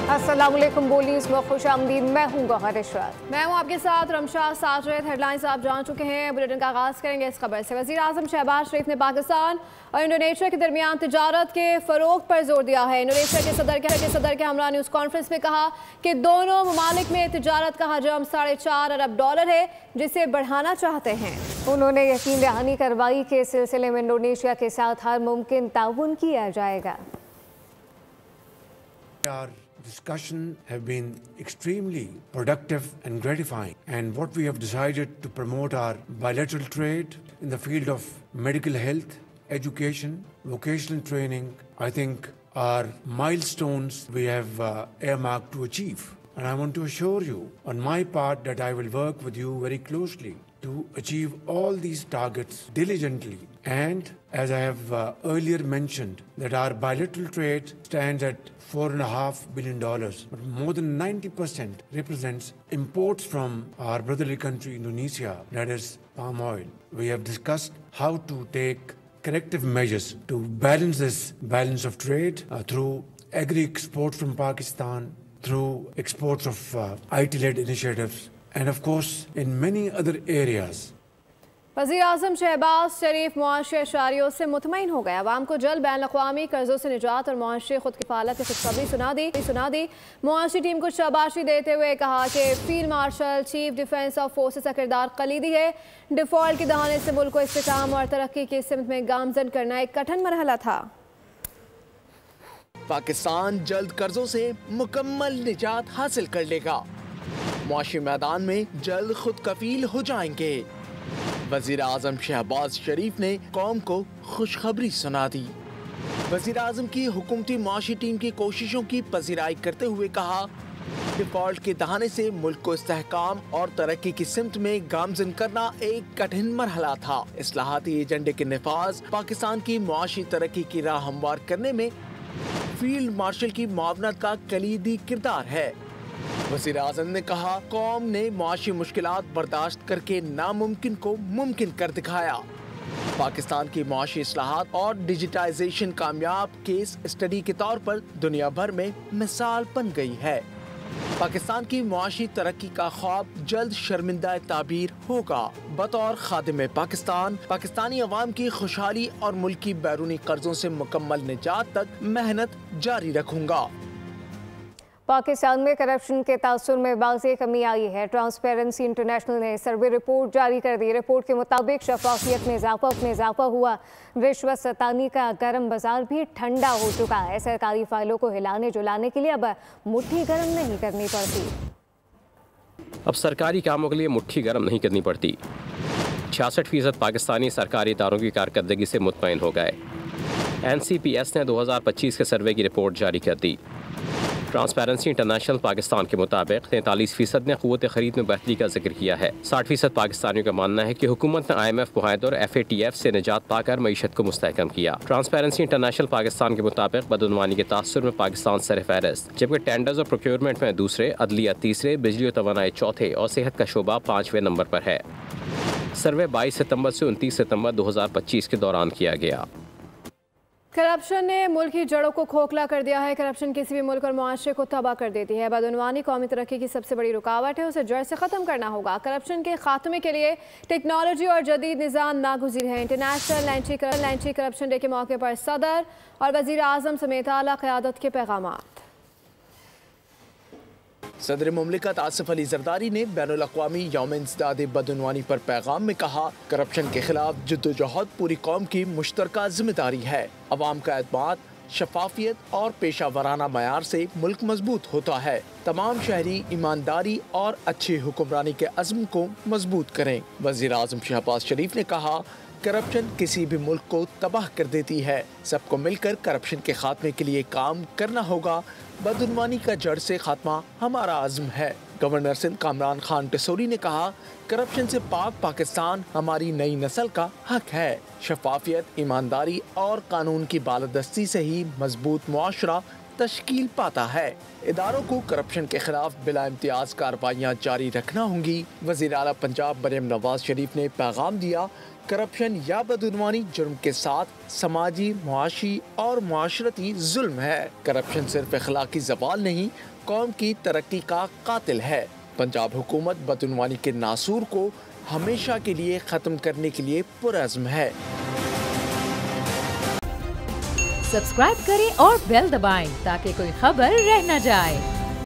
अस्सलामुअलैकुम बोलीज में खुश आमदीद। मैं हूँ गौहर इशरात। मैं हूँ आपके साथ रमशा साजिद। हेडलाइंस आप जान चुके हैं। बुलेटिन का आगाज़ करेंगे इस खबर से। वज़ीर आज़म शहबाज शरीफ ने पाकिस्तान और इंडोनेशिया के दरमियान तिजारत के फ़रोग़ पर जोर दिया है। इंडोनेशिया के सदर के हमरा न्यूज़ कॉन्फ्रेंस में कहा कि दोनों ममालिक में तिजारत का हजम $4.5 अरब है, जिसे बढ़ाना चाहते हैं। उन्होंने यकीन दहानी करवाई कि इस सिलसिले में इंडोनेशिया के साथ हर मुमकिन ताउन किया जाएगा। Our discussion have been extremely productive and gratifying, and what we have decided to promote our bilateral trade in the field of medical health, education, vocational training, I think are milestones we have earmarked to achieve. And I want to assure you on my part that I will work with you very closely to achieve all these targets diligently. And as I have earlier mentioned, that our bilateral trade stands at $4.5 billion, but more than 90% represents imports from our brotherly country Indonesia, that is palm oil. We have discussed how to take corrective measures to balance this balance of trade through agri-exports from Pakistan, through exports of IT-led initiatives, and of course in many other areas. वज़ीर आज़म शहबाज शरीफ मुआशी अशारियों से मुतमईन हो गए। अवाम को जल्द ban अक़वामी कर्ज़ों से निजात और मुआशी खुद किफ़ालत की खुशखबरी सुना दी। मुआशी टीम को शाबाशी देते हुए कहा कि field marshal chief defence of forces का किरदार कलीदी है। डिफ़ॉल्ट के दहाने से मुल्क को इस्तेकाम और तरक्की की सिमत में गामज़न करना एक कठिन मरहला था। पाकिस्तान जल्द कर्जों से मुकम्मल निजात हासिल कर लेगा। मुआशी मैदान में जल्द खुद कफील हो जाएंगे। वज़ीर आज़म शहबाज शरीफ ने कौम को खुशखबरी सुना दी। वज़ीर आज़म की हुकूमती मुआशी टीम की कोशिशों की पज़ीराई करते हुए कहा, डिफ़ॉल्ट के दहाने से मुल्क को इस्तेहकाम और तरक्की की सिमत में गामज़न करना एक कठिन मरहला था। इस्लाहाती एजेंडे के निफाज पाकिस्तान की मुआशी तरक्की की राह हमवार करने में फील्ड मार्शल की मुआवनत का कलीदी किरदार है। वज़ीर आज़म ने कहा, कौम ने मुआशी मुश्किलात बर्दाश्त करके नामुमकिन को मुमकिन कर दिखाया। पाकिस्तान की मुआशी इस्लाहात और डिजिटाइजेशन कामयाब केस स्टडी के तौर पर दुनिया भर में मिसाल बन गई है। पाकिस्तान की मुआशी तरक्की का ख्वाब जल्द शर्मिंदा ताबीर होगा। बतौर खादिम पाकिस्तान, पाकिस्तानी अवाम की खुशहाली और मुल्क की बैरूनी कर्जों से मुकम्मल निजात तक मेहनत जारी रखूंगा। पाकिस्तान में करप्शन के तासुर में बाज़ी कमी आई है। ट्रांसपेरेंसी इंटरनेशनल ने सर्वे रिपोर्ट जारी कर दी। रिपोर्ट के मुताबिक शफाफियत में इजाफा हुआ, रिश्वत सतानी का गर्म बाजार भी ठंडा हो चुका है। सरकारी फाइलों को हिलाने जुलाने के लिए अब मुट्ठी गर्म नहीं करनी पड़ती। अब सरकारी कामों के लिए मुट्ठी गर्म नहीं करनी पड़ती। 66% पाकिस्तानी सरकारी इदारों की कारकर्दगी से मुतमईन हो गए। NCPS ने 2025 के सर्वे की रिपोर्ट जारी कर दी। ट्रांसपेरेंसी इंटरनेशनल पाकिस्तान के मुताबिक 43% ने क़ुव्वत ख़रीद में बेहतरी का जिक्र किया है। 60% पाकिस्तानियों का मानना है कि हुकूमत ने IMF मुआहदे और FATF से निजात पाकर मईशत को मुस्तहकम किया। ट्रांसपेरेंसी इंटरनेशनल पाकिस्तान के मुताबिक बदउनवानी के तासुर में पाकिस्तान सरफ़हरिस्त, जबकि टेंडर्स और प्रोक्योरमेंट में दूसरे, अदलिया तीसरे, बिजली और तवानाई चौथे और सेहत का शोबा 5वें नंबर पर है। सर्वे 22 सितंबर से 29 सितंबर 2025 के दौरान किया गया। करप्शन ने मुल्क की जड़ों को खोखला कर दिया है। करप्शन किसी भी मुल्क और मुआशरे को तबाह कर देती है। बदउनवानी कौमी तरक्की की सबसे बड़ी रुकावट है, उसे जड़ से ख़त्म करना होगा। करप्शन के खात्मे के लिए टेक्नोलॉजी और जदीद निज़ाम नागुज़ीर है। इंटरनेशनल एंटी करप्शन डे के मौके पर सदर और वज़ीर आज़म समेत आला क़यादत के पैगामात। सदर मुमलिकत आसिफ अली जरदारी ने बैनुल अक़वामी यौम इंसदाद बदउनवानी पर पैगाम में कहा, करप्शन के खिलाफ जद्दोजहद पूरी कौम की मुश्तरका जिम्मेदारी है। अवाम का एतमाद, शफाफियत और पेशा वराना मयार से मुल्क मजबूत होता है। तमाम शहरी ईमानदारी और अच्छी हुक्मरानी के अज़्म को मजबूत करें। वज़ीर आज़म शहबाज शरीफ ने कहा, करप्शन किसी भी मुल्क को तबाह कर देती है। सबको मिलकर करप्शन के खात्मे के लिए काम करना होगा। बदउनवानी का जड़ से खात्मा हमारा आज़म है। गवर्नर सिंध कामरान खान टिसोरी ने कहा, करप्शन से पाक पाकिस्तान हमारी नई नस्ल का हक है। शफाफियत, ईमानदारी और कानून की बालादस्ती से ही मजबूत मुआशरा तश्कील पाता है। इदारों को करप्शन के खिलाफ बिला इम्तियाज कार्रवाइयाँ जारी रखना होंगी। वज़ीर आला पंजाब मरियम नवाज शरीफ ने पैगाम दिया, کرپشن یا بدعنوانی جرم کے ساتھ سماجی، معاشی اور معاشرتی ظلم ہے۔ کرپشن صرف اخلاقی زوال نہیں، قوم کی ترقی کا قاتل ہے۔ پنجاب حکومت بدعنوانی کے ناسور کو ہمیشہ کے لیے ختم کرنے کے لیے پرعزم ہے۔ سبسکرائب کریں اور بیل دبائیں تاکہ کوئی خبر رہ نہ جائے۔